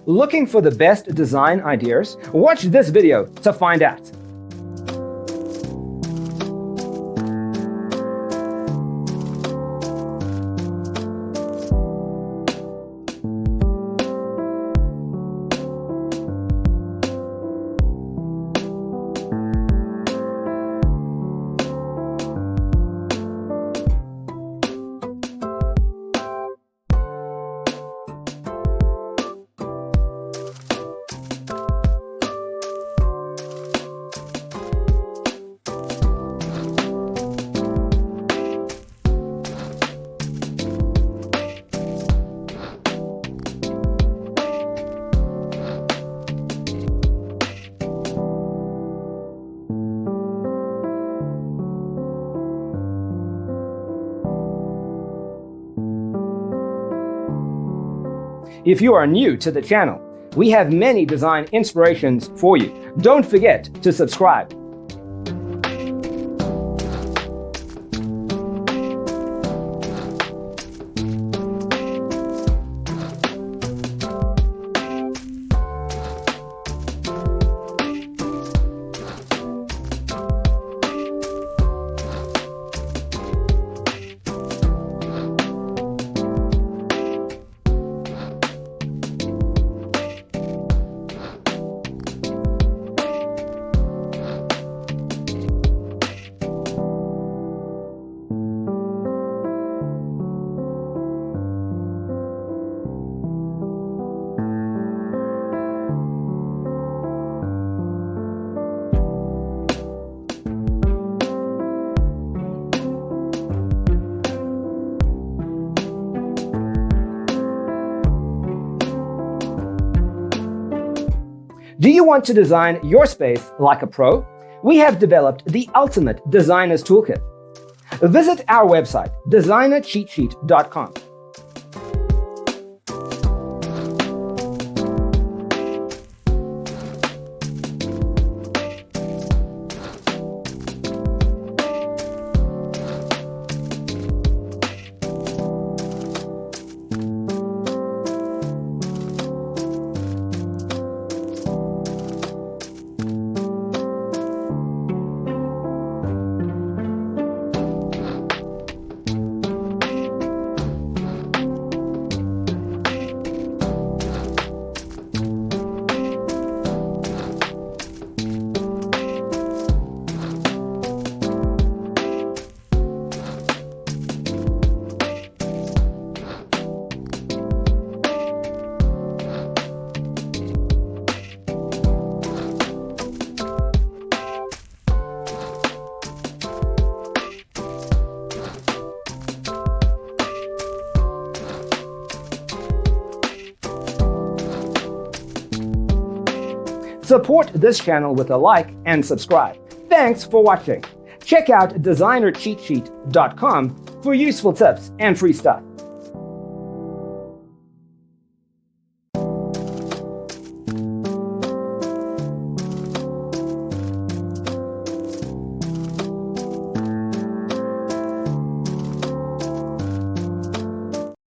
Looking for the best design ideas? Watch this video to find out. If you are new to the channel, we have many design inspirations for you. Don't forget to subscribe. Do you want to design your space like a pro? We have developed the ultimate designer's toolkit. Visit our website, designercheatsheet.com. Support this channel with a like and subscribe. Thanks for watching. Check out designercheatsheet.com for useful tips and free stuff.